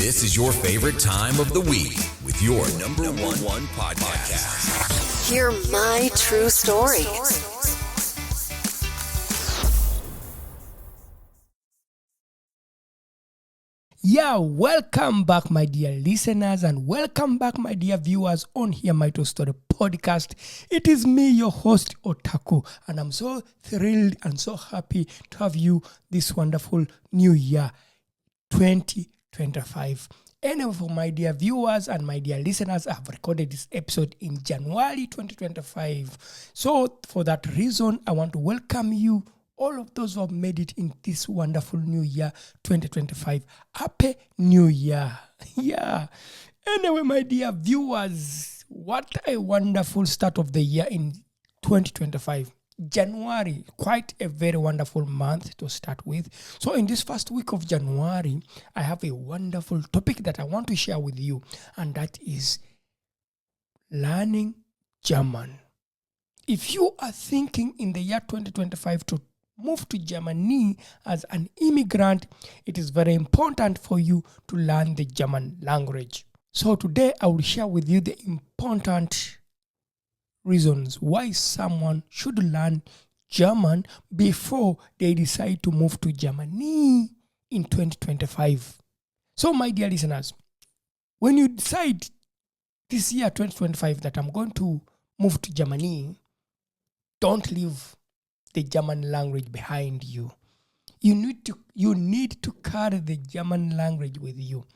This is your favorite time of the week with your number one podcast. Hear my true story. Yeah, welcome back, my dear listeners, and welcome back, my dear viewers, on Hear My True Story podcast. It is me, your host, Otako, and I'm so thrilled and so happy to have you this wonderful new year, 2025. Anyway, for my dear viewers and my dear listeners, I have recorded this episode in January 2025. So, for that reason, I want to welcome you, all of those who have made it in this wonderful new year, 2025. Happy New Year. Yeah. Anyway, my dear viewers, what a wonderful start of the year in 2025. January, quite a very wonderful month to start with. So in this first week of January, I have a wonderful topic that I want to share with you, and that is learning German. If you are thinking in the year 2025 to move to Germany as an immigrant, it is very important for you to learn the German language. So today I will share with you the important reasons why someone should learn German before they decide to move to Germany in 2025. So my dear listeners, when you decide this year 2025 that I'm going to move to Germany, don't leave the German language behind you. You need to carry the German language with you,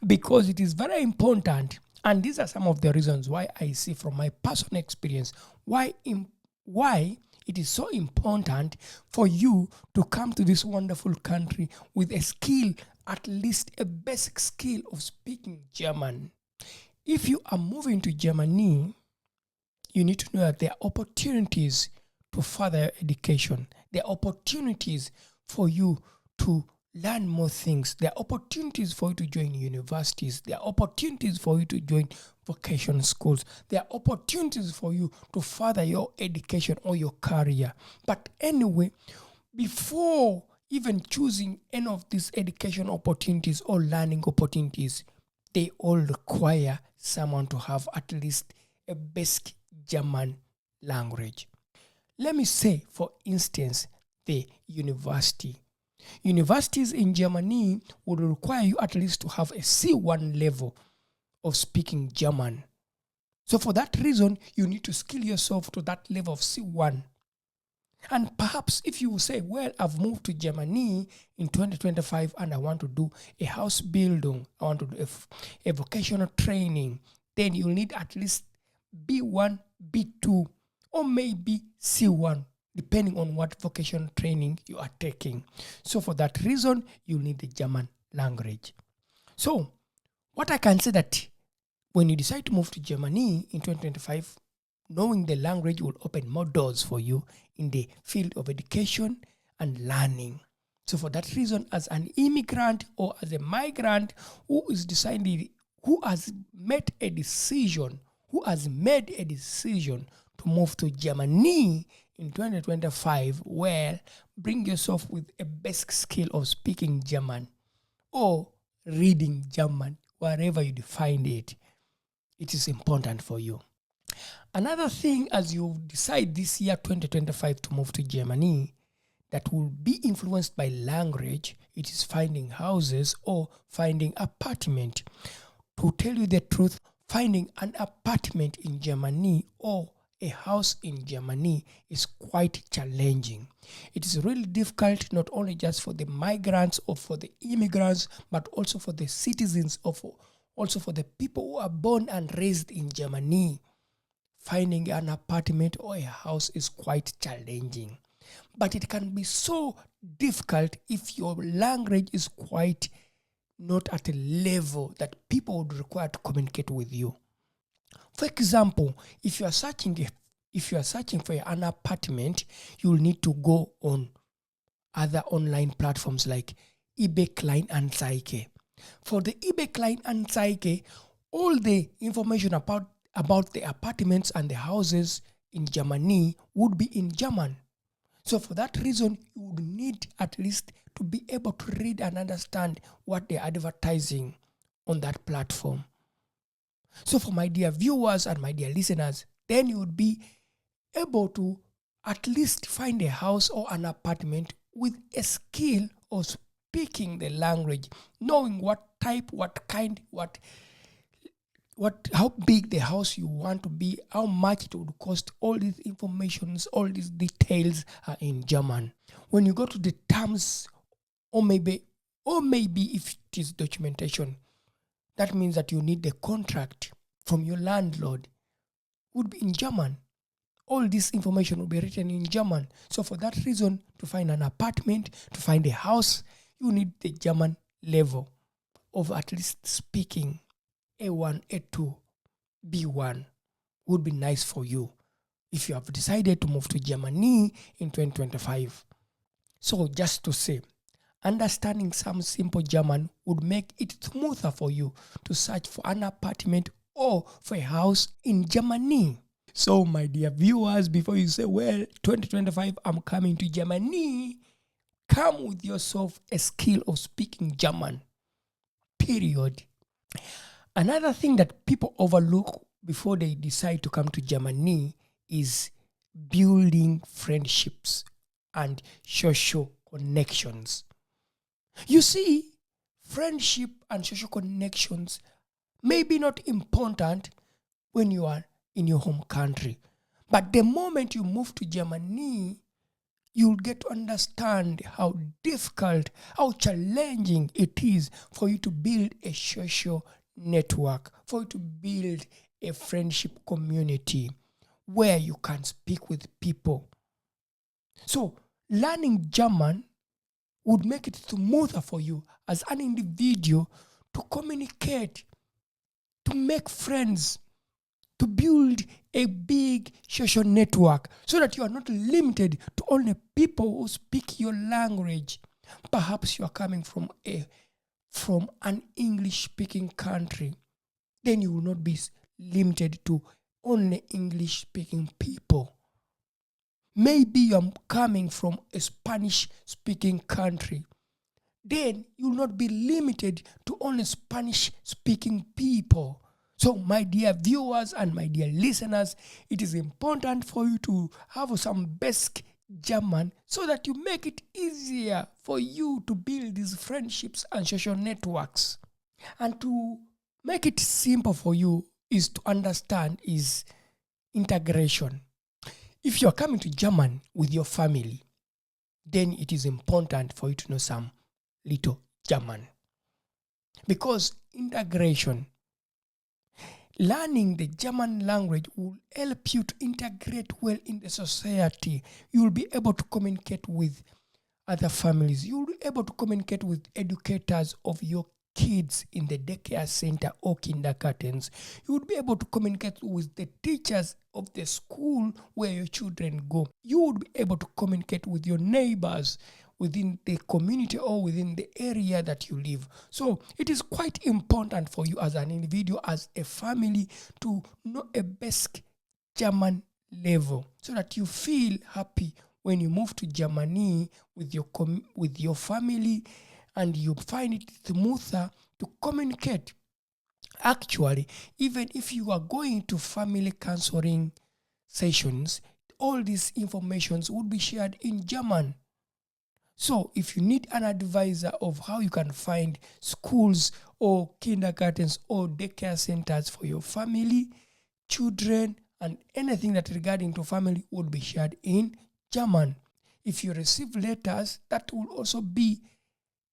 because it is very important. And these are some of the reasons why I see from my personal experience why it is so important for you to come to this wonderful country with a skill, at least a basic skill of speaking German. If you are moving to Germany, you need to know that there are opportunities to further education. There are opportunities for you to learn more things. There are opportunities for you to join universities. There are opportunities for you to join vocational schools. There are opportunities for you to further your education or your career. But anyway, before even choosing any of these education opportunities or learning opportunities, they all require someone to have at least a basic German language. Let me say, for instance, the university. Universities in Germany would require you at least to have a C1 level of speaking German. So for that reason, you need to skill yourself to that level of C1. And perhaps if you say, well, I've moved to Germany in 2025 and I want to do a house building, I want to do a vocational training, then you'll need at least B1, B2, or maybe C1, depending on what vocational training you are taking. So for that reason, you need the German language. So what I can say that when you decide to move to Germany in 2025, knowing the language will open more doors for you in the field of education and learning. So for that reason, as an immigrant or as a migrant who has made a decision to move to Germany in 2025, well, bring yourself with a basic skill of speaking German or reading German, wherever you define it. It is important for you. Another thing, as you decide this year 2025 to move to Germany, that will be influenced by language, it is finding houses or finding apartment. To tell you the truth, finding an apartment in Germany or a house in Germany is quite challenging. It is really difficult, not only just for the migrants or for the immigrants, but also for the citizens, also for the people who are born and raised in Germany. Finding an apartment or a house is quite challenging. But it can be so difficult if your language is quite not at a level that people would require to communicate with you. For example, if you are searching for an apartment, you will need to go on other online platforms like eBay Kleinanzeigen. For the eBay Kleinanzeigen, all the information about the apartments and the houses in Germany would be in German. So for that reason, you would need at least to be able to read and understand what they're advertising on that platform. So for my dear viewers and my dear listeners, then you would be able to at least find a house or an apartment with a skill of speaking the language, knowing what type, what kind, how big the house you want to be, how much it would cost. All these informations, all these details are in German. When you go to the terms, or maybe if it is documentation, that means that you need the contract from your landlord, would be in German. All this information will be written in German. So for that reason, to find an apartment, to find a house, you need the German level of at least speaking A1, A2, B1 would be nice for you if you have decided to move to Germany in 2025. So just to say, understanding some simple German would make it smoother for you to search for an apartment or for a house in Germany. So my dear viewers, before you say, well, 2025, I'm coming to Germany, come with yourself a skill of speaking German. Period. Another thing that people overlook before they decide to come to Germany is building friendships and social connections. You see, friendship and social connections may be not important when you are in your home country. But the moment you move to Germany, you'll get to understand how difficult, how challenging it is for you to build a social network, for you to build a friendship community where you can speak with people. So learning German would make it smoother for you as an individual to communicate, to make friends, to build a big social network so that you are not limited to only people who speak your language. Perhaps you are coming from an English-speaking country. Then you will not be limited to only English-speaking people. Maybe you are coming from a Spanish-speaking country. Then you will not be limited to only Spanish-speaking people. So my dear viewers and my dear listeners, it is important for you to have some basic German so that you make it easier for you to build these friendships and social networks. And to make it simple for you is to understand is integration. If you're coming to German with your family, then it is important for you to know some little German. Because integration, learning the German language will help you to integrate well in the society. You will be able to communicate with other families. You will be able to communicate with educators of your kids in the daycare center or kindergartens. You would be able to communicate with the teachers of the school where your children go. You would be able to communicate with your neighbors within the community or within the area that you live. So it is quite important for you as an individual, as a family, to know a basic German level so that you feel happy when you move to Germany with your family, and you find it smoother to communicate. Actually, even if you are going to family counseling sessions, all these informations would be shared in German. So if you need an advisor of how you can find schools or kindergartens or daycare centers for your family, children, and anything that regarding to family would be shared in German. If you receive letters, that will also be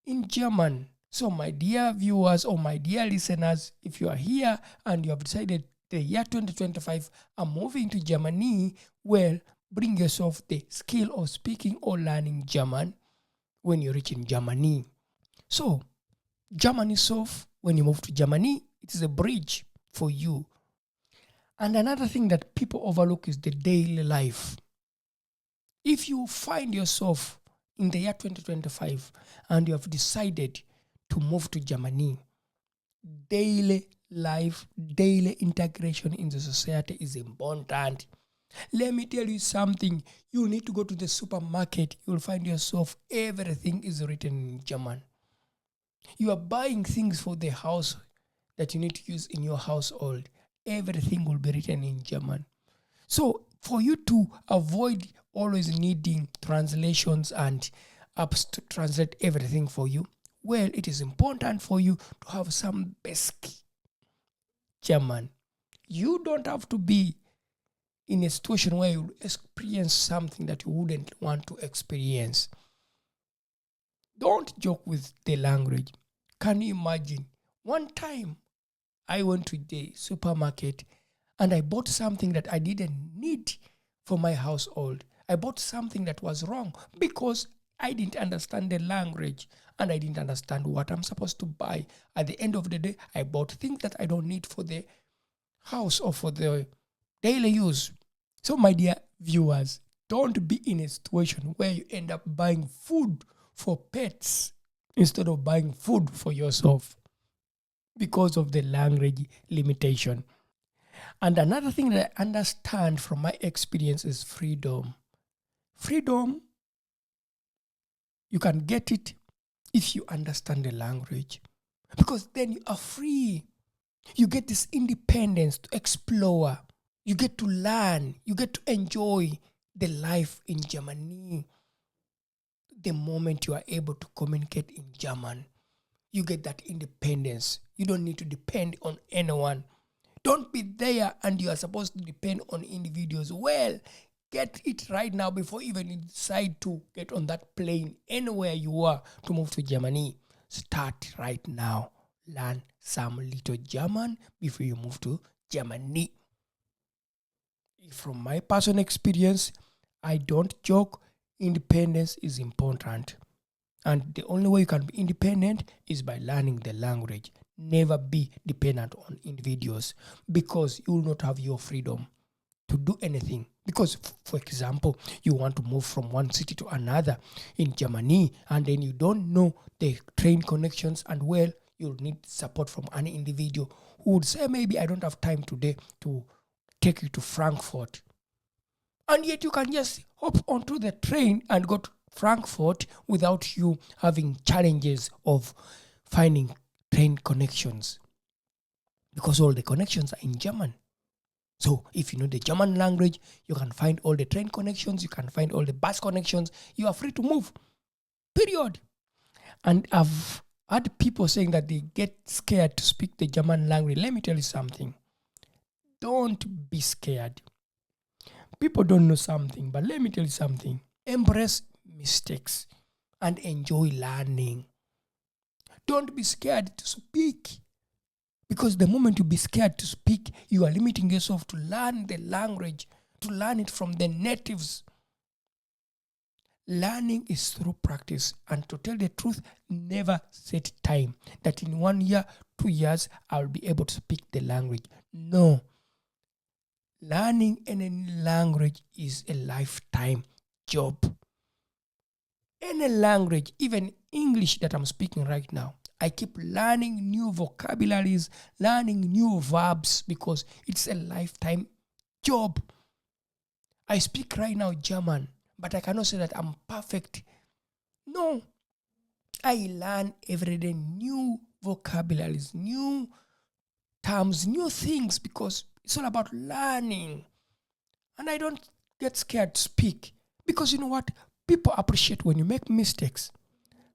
in German. So my dear viewers or my dear listeners, if you are here and you have decided the year 2025, I'm moving to Germany, well, bring yourself the skill of speaking or learning German when you reach in Germany. So German itself, when you move to Germany, it is a bridge for you. And another thing that people overlook is the daily life. If you find yourself in the year 2025 and you have decided to move to Germany, daily life, daily integration in the society is important. Let me tell you something. You need to go to the supermarket. You'll find yourself, everything is written in German. You are buying things for the house. that you need to use in your household, everything will be written in German. So for you to avoid always needing translations and apps to translate everything for you, well, it is important for you to have some basic German. You don't have to be in a situation where you experience something that you wouldn't want to experience. Don't joke with the language. Can you imagine? One time I went to the supermarket and I bought something that I didn't need for my household. I bought something that was wrong because I didn't understand the language and I didn't understand what I'm supposed to buy. At the end of the day, I bought things that I don't need for the house or for the daily use. So my dear viewers, don't be in a situation where you end up buying food for pets instead of buying food for yourself because of the language limitation. And another thing that I understand from my experience is freedom. Freedom, you can get it if you understand the language, because then you are free. You get this independence to explore. You get to learn. You get to enjoy the life in Germany. The moment you are able to communicate in German, you get that independence. You don't need to depend on anyone. Don't be there and you are supposed to depend on individuals. Well, get it right now before even you decide to get on that plane anywhere you are to move to Germany. Start right now. Learn some little German before you move to Germany. From my personal experience, I don't joke. Independence is important. And the only way you can be independent is by learning the language. Never be dependent on individuals, because you will not have your freedom to do anything. Because, for example, you want to move from one city to another in Germany, and then you don't know the train connections, and well, you'll need support from an individual who would say, maybe I don't have time today to take you to Frankfurt. And yet you can just hop onto the train and go to Frankfurt without you having challenges of finding train connections, because all the connections are in German. So if you know the German language, you can find all the train connections, you can find all the bus connections, you are free to move. Period. And I've had people saying that they get scared to speak the German language. Let me tell you something. Don't be scared. People don't know something, but let me tell you something. Embrace mistakes and enjoy learning. Don't be scared to speak, because the moment you be scared to speak, you are limiting yourself to learn the language, to learn it from the natives. Learning is through practice, and to tell the truth, never set time that in 1 year, 2 years, I'll be able to speak the language. No. Learning any language is a lifetime job. Any language, even English that I'm speaking right now, I keep learning new vocabularies, learning new verbs, because it's a lifetime job. I speak right now German, but I cannot say that I'm perfect. No. I learn every day new vocabularies, new terms, new things, because it's all about learning. And I don't get scared to speak, because you know what? People appreciate when you make mistakes.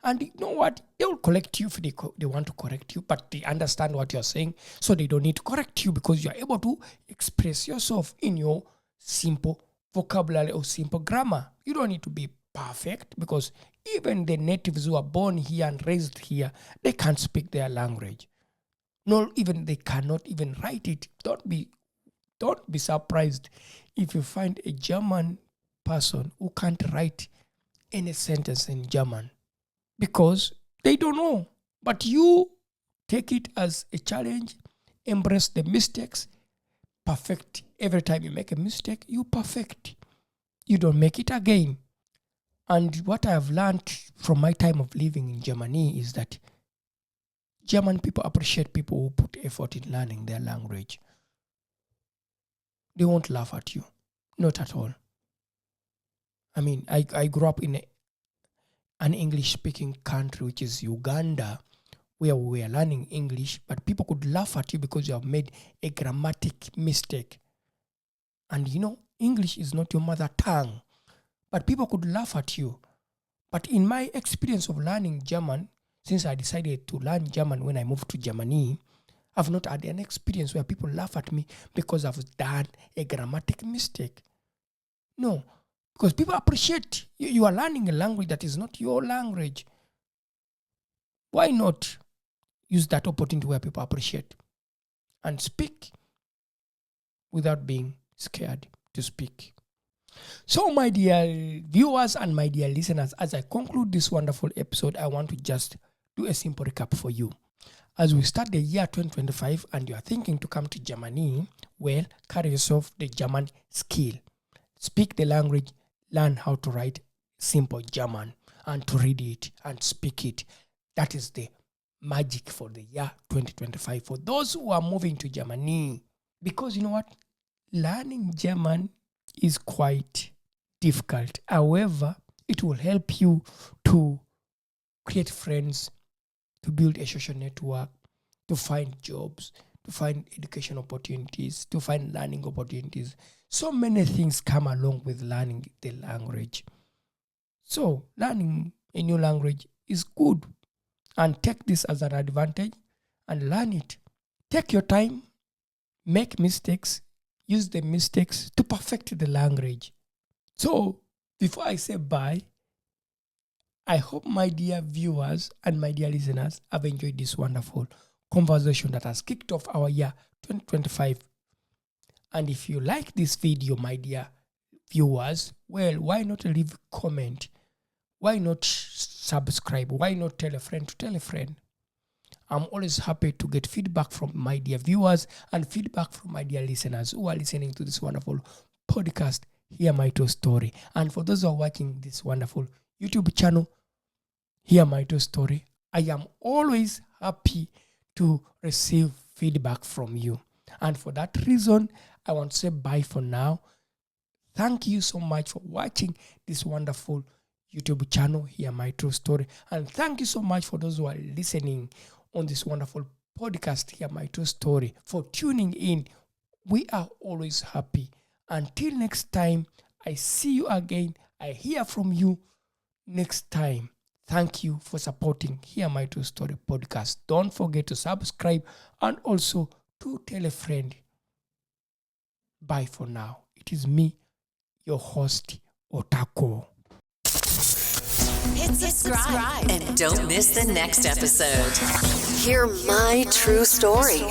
And you know what? They will correct you if they want to correct you, but they understand what you're saying, so they don't need to correct you, because you're able to express yourself in your simple vocabulary or simple grammar. You don't need to be perfect, because even the natives who are born here and raised here, they can't speak their language. No, even they cannot even write it. Don't be surprised if you find a German person who can't write any sentence in German, because they don't know. But you take it as a challenge, embrace the mistakes, perfect. Every time you make a mistake, you perfect. You don't make it again. And what I have learned from my time of living in Germany is that German people appreciate people who put effort in learning their language. They won't laugh at you. Not at all. I mean, I grew up in an English-speaking country, which is Uganda, where we were learning English, but people could laugh at you because you have made a grammatic mistake. And English is not your mother tongue, but people could laugh at you. But in my experience of learning German, since I decided to learn German when I moved to Germany, I've not had an experience where people laugh at me because I've done a grammatic mistake. No, because people appreciate you are learning a language that is not your language. Why not use that opportunity where people appreciate and speak without being scared to speak? So, my dear viewers and my dear listeners, as I conclude this wonderful episode, I want to just do a simple recap for you. As we start the year 2025 and you are thinking to come to Germany, well, carry yourself the German skill. Speak the language, learn how to write simple German and to read it and speak it. That is the magic for the year 2025 for those who are moving to Germany. Because you know what? Learning German is quite difficult. However, it will help you to create friends, to build a social network, to find jobs, to find education opportunities, to find learning opportunities. So many things come along with learning the language. So learning a new language is good, and take this as an advantage and learn it. Take your time, make mistakes, use the mistakes to perfect the language. So before I say bye, I hope my dear viewers and my dear listeners have enjoyed this wonderful conversation that has kicked off our year 2025. And if you like this video, my dear viewers, well, why not leave a comment? Why not subscribe? Why not tell a friend to tell a friend? I'm always happy to get feedback from my dear viewers and feedback from my dear listeners who are listening to this wonderful podcast, Hear My True Story. And for those who are watching this wonderful YouTube channel, Hear My True Story, I am always happy to receive feedback from you. And for that reason, I want to say bye for now. Thank you so much for watching this wonderful YouTube channel, Hear My True Story. And thank you so much for those who are listening on this wonderful podcast, Hear My True Story, for tuning in. We are always happy. Until next time, I see you again. I hear from you next time. Thank you for supporting Hear My True Story podcast. Don't forget to subscribe and also to tell a friend. Bye for now. It is me, your host, Otako. Hit subscribe and don't miss the next episode. Hear my true story.